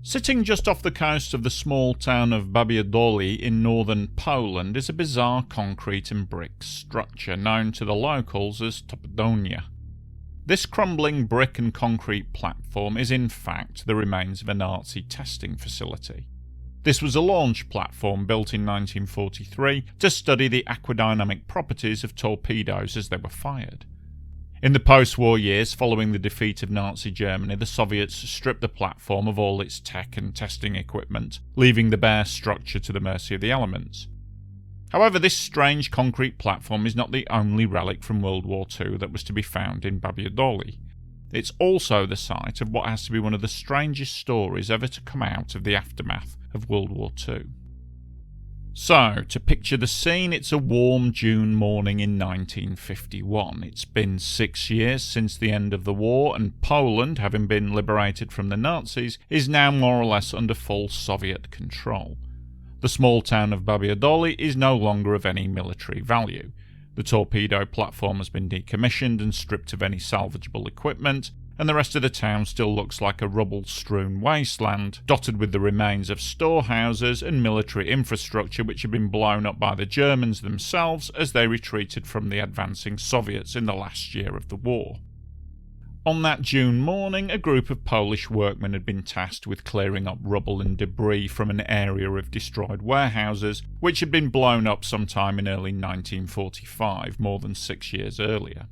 Sitting just off the coast of the small town of Babie Doly in northern Poland is a bizarre concrete and brick structure known to the locals as Topodonia. This crumbling brick and concrete platform is in fact the remains of a Nazi testing facility. This was a launch platform built in 1943 to study the aquadynamic properties of torpedoes as they were fired. In the post-war years following the defeat of Nazi Germany, the Soviets stripped the platform of all its tech and testing equipment, leaving the bare structure to the mercy of the elements. However, this strange concrete platform is not the only relic from World War II that was to be found in Babie Doly. It's also the site of what has to be one of the strangest stories ever to come out of the aftermath of World War II. So, to picture the scene, it's a warm June morning in 1951. It's been 6 years since the end of the war, and Poland, having been liberated from the Nazis, is now more or less under full Soviet control. The small town of Babie Doly is no longer of any military value. The torpedo platform has been decommissioned and stripped of any salvageable equipment, and the rest of the town still looks like a rubble-strewn wasteland, dotted with the remains of storehouses and military infrastructure which had been blown up by the Germans themselves as they retreated from the advancing Soviets in the last year of the war. On that June morning, a group of Polish workmen had been tasked with clearing up rubble and debris from an area of destroyed warehouses which had been blown up sometime in early 1945, more than 6 years earlier.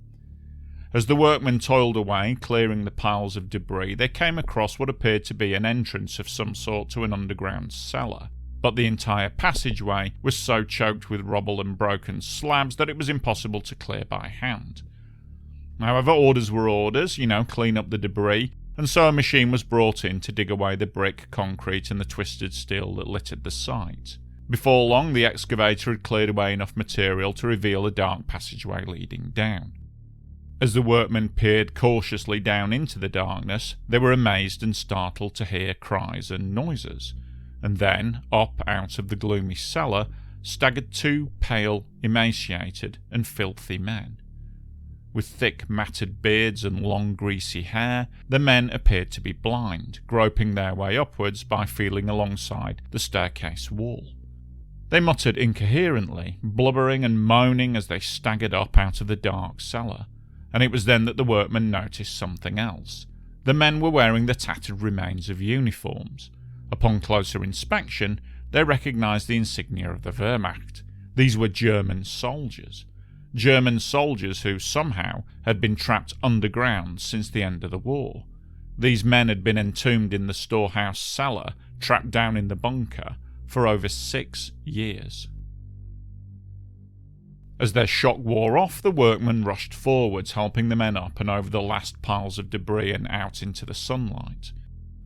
As the workmen toiled away, clearing the piles of debris, they came across what appeared to be an entrance of some sort to an underground cellar, but the entire passageway was so choked with rubble and broken slabs that it was impossible to clear by hand. However, orders were orders, clean up the debris, and so a machine was brought in to dig away the brick, concrete and the twisted steel that littered the site. Before long, the excavator had cleared away enough material to reveal a dark passageway leading down. As the workmen peered cautiously down into the darkness, they were amazed and startled to hear cries and noises, and then, up out of the gloomy cellar, staggered 2 pale, emaciated and filthy men. With thick matted beards and long greasy hair, the men appeared to be blind, groping their way upwards by feeling alongside the staircase wall. They muttered incoherently, blubbering and moaning as they staggered up out of the dark cellar. And it was then that the workmen noticed something else. The men were wearing the tattered remains of uniforms. Upon closer inspection, they recognised the insignia of the Wehrmacht. These were German soldiers. German soldiers who, somehow, had been trapped underground since the end of the war. These men had been entombed in the storehouse cellar, trapped down in the bunker, for over 6 years. As their shock wore off, the workmen rushed forwards, helping the men up and over the last piles of debris and out into the sunlight.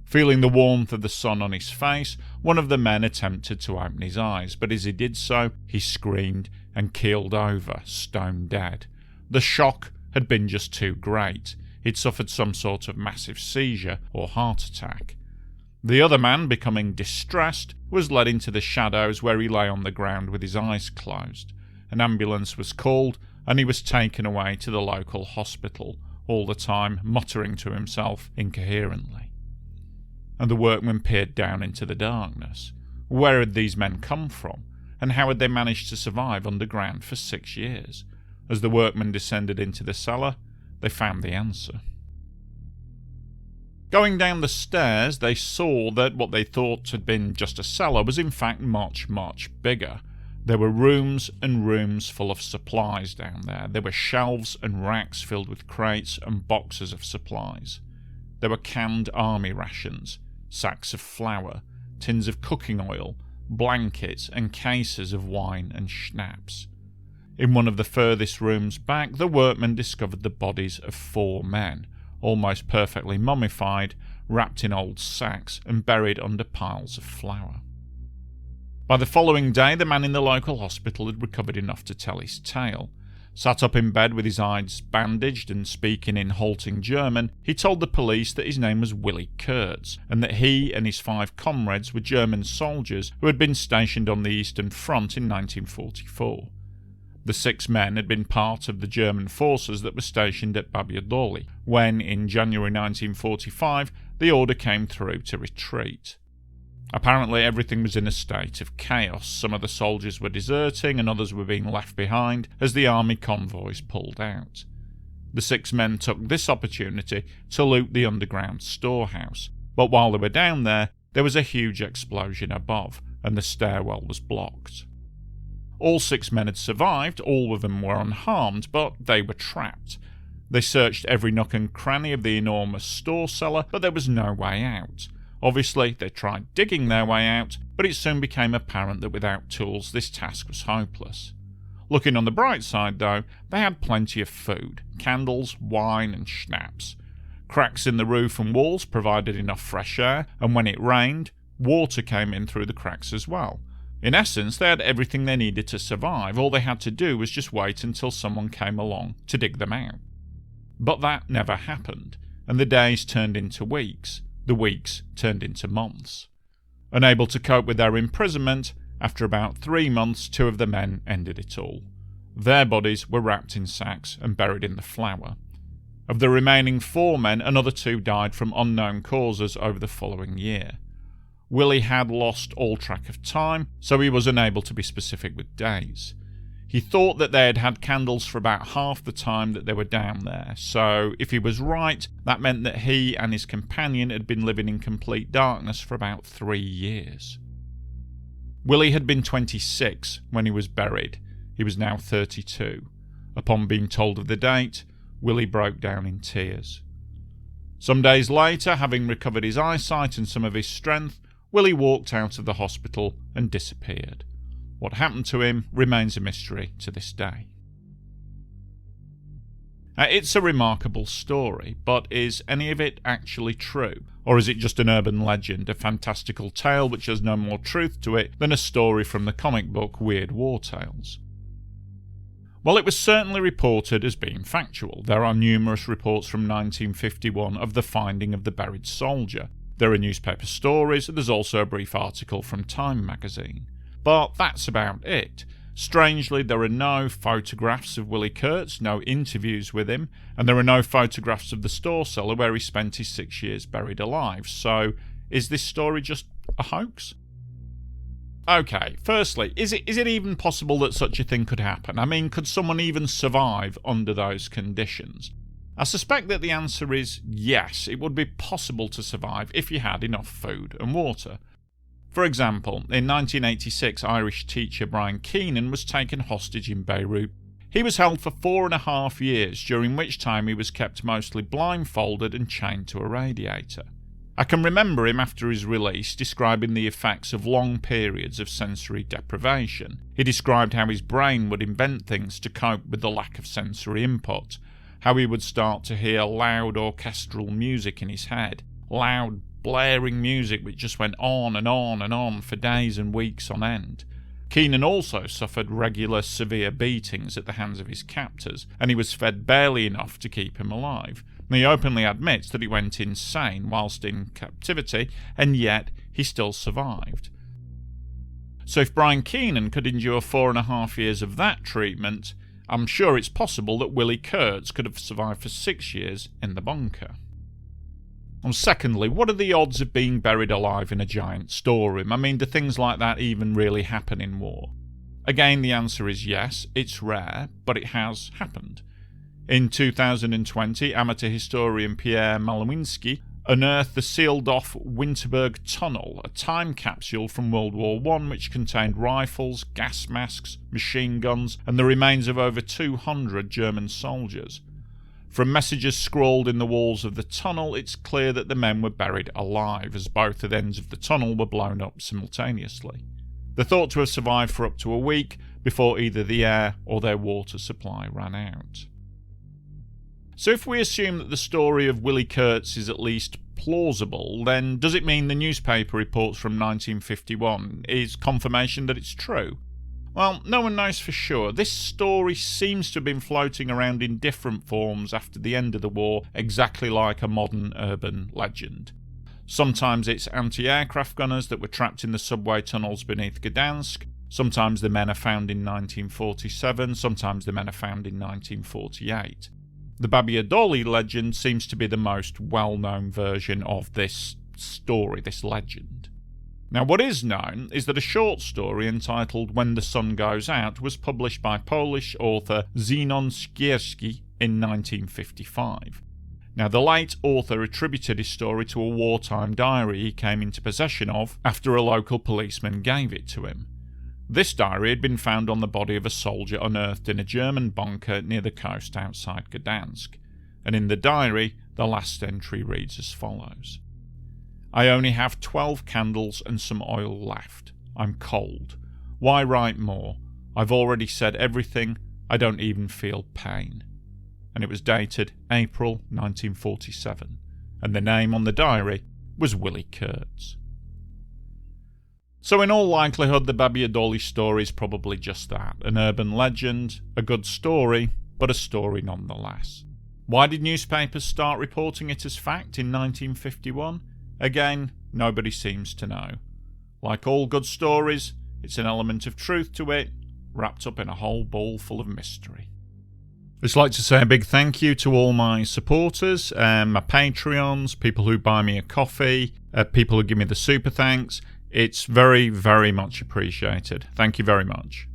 Feeling the warmth of the sun on his face, one of the men attempted to open his eyes, but as he did so, he screamed and keeled over, stone dead. The shock had been just too great. He'd suffered some sort of massive seizure or heart attack. The other man, becoming distressed, was led into the shadows where he lay on the ground with his eyes closed. An ambulance was called, and he was taken away to the local hospital, all the time muttering to himself incoherently. And the workmen peered down into the darkness. Where had these men come from, and how had they managed to survive underground for 6 years? As the workmen descended into the cellar, they found the answer. Going down the stairs, they saw that what they thought had been just a cellar was in fact much, much bigger. There were rooms and rooms full of supplies down there. There were shelves and racks filled with crates and boxes of supplies. There were canned army rations, sacks of flour, tins of cooking oil, blankets and cases of wine and schnapps. In one of the furthest rooms back, the workmen discovered the bodies of 4 men, almost perfectly mummified, wrapped in old sacks and buried under piles of flour. By the following day, the man in the local hospital had recovered enough to tell his tale. Sat up in bed with his eyes bandaged and speaking in halting German, he told the police that his name was Willy Kurtz, and that he and his 5 comrades were German soldiers who had been stationed on the Eastern Front in 1944. The 6 men had been part of the German forces that were stationed at Babie Doly, when, in January 1945, the order came through to retreat. Apparently everything was in a state of chaos. Some of the soldiers were deserting and others were being left behind as the army convoys pulled out. The 6 men took this opportunity to loot the underground storehouse, but while they were down there was a huge explosion above, and the stairwell was blocked. All 6 men had survived, all of them were unharmed, but they were trapped. They searched every nook and cranny of the enormous store cellar, but there was no way out. Obviously, they tried digging their way out, but it soon became apparent that without tools this task was hopeless. Looking on the bright side, though, they had plenty of food, candles, wine and schnapps. Cracks in the roof and walls provided enough fresh air, and when it rained, water came in through the cracks as well. In essence, they had everything they needed to survive. All they had to do was just wait until someone came along to dig them out. But that never happened, and the days turned into weeks. The weeks turned into months. Unable to cope with their imprisonment, after about 3 months, 2 of the men ended it all. Their bodies were wrapped in sacks and buried in the flour. Of the remaining 4 men, another 2 died from unknown causes over the following year. Willie had lost all track of time, so he was unable to be specific with days. He thought that they had had candles for about half the time that they were down there, so if he was right, that meant that he and his companion had been living in complete darkness for about 3 years. Willie had been 26 when he was buried. He was now 32. Upon being told of the date, Willie broke down in tears. Some days later, having recovered his eyesight and some of his strength, Willie walked out of the hospital and disappeared. What happened to him remains a mystery to this day. It's a remarkable story, but is any of it actually true? Or is it just an urban legend, a fantastical tale which has no more truth to it than a story from the comic book Weird War Tales? Well, it was certainly reported as being factual. There are numerous reports from 1951 of the finding of the buried soldier. There are newspaper stories, and there's also a brief article from Time magazine. But that's about it. Strangely, there are no photographs of Willie Kurtz, no interviews with him, and there are no photographs of the store cellar where he spent his 6 years buried alive. So, is this story just a hoax? Okay, firstly, is it even possible that such a thing could happen? I mean, could someone even survive under those conditions? I suspect that the answer is yes, it would be possible to survive if you had enough food and water. For example, in 1986, Irish teacher Brian Keenan was taken hostage in Beirut. He was held for 4.5 years, during which time he was kept mostly blindfolded and chained to a radiator. I can remember him after his release describing the effects of long periods of sensory deprivation. He described how his brain would invent things to cope with the lack of sensory input, how he would start to hear loud orchestral music in his head, loud blaring music which just went on and on and on for days and weeks on end. Keenan also suffered regular severe beatings at the hands of his captors, and he was fed barely enough to keep him alive. And he openly admits that he went insane whilst in captivity, and yet he still survived. So if Brian Keenan could endure 4.5 years of that treatment, I'm sure it's possible that Willie Kurtz could have survived for 6 years in the bunker. And secondly, what are the odds of being buried alive in a giant storeroom? I mean, do things like that even really happen in war? Again, the answer is yes, it's rare, but it has happened. In 2020, amateur historian Pierre Malinowski unearthed the sealed-off Winterberg Tunnel, a time capsule from World War I which contained rifles, gas masks, machine guns, and the remains of over 200 German soldiers. From messages scrawled in the walls of the tunnel, it's clear that the men were buried alive, as both ends of the tunnel were blown up simultaneously. They're thought to have survived for up to a week before either the air or their water supply ran out. So if we assume that the story of Willie Kurtz is at least plausible, then does it mean the newspaper reports from 1951 is confirmation that it's true? Well, no one knows for sure. This story seems to have been floating around in different forms after the end of the war, exactly like a modern urban legend. Sometimes it's anti-aircraft gunners that were trapped in the subway tunnels beneath Gdansk. Sometimes the men are found in 1947, sometimes the men are found in 1948. The Babie Doly legend seems to be the most well-known version of this story, this legend. Now, what is known is that a short story entitled When the Sun Goes Out was published by Polish author Zenon Skierski in 1955. Now, the late author attributed his story to a wartime diary he came into possession of after a local policeman gave it to him. This diary had been found on the body of a soldier unearthed in a German bunker near the coast outside Gdansk, and in the diary, the last entry reads as follows. I only have 12 candles and some oil left. I'm cold. Why write more? I've already said everything. I don't even feel pain. And it was dated April 1947, and the name on the diary was Willie Kurtz. So in all likelihood, the Babie Doly story is probably just that, an urban legend, a good story, but a story nonetheless. Why did newspapers start reporting it as fact in 1951? Again, nobody seems to know. Like all good stories, it's an element of truth to it, wrapped up in a whole bowl full of mystery. I'd just like to say a big thank you to all my supporters, my Patreons, people who buy me a coffee, people who give me the super thanks. It's very, very much appreciated. Thank you very much.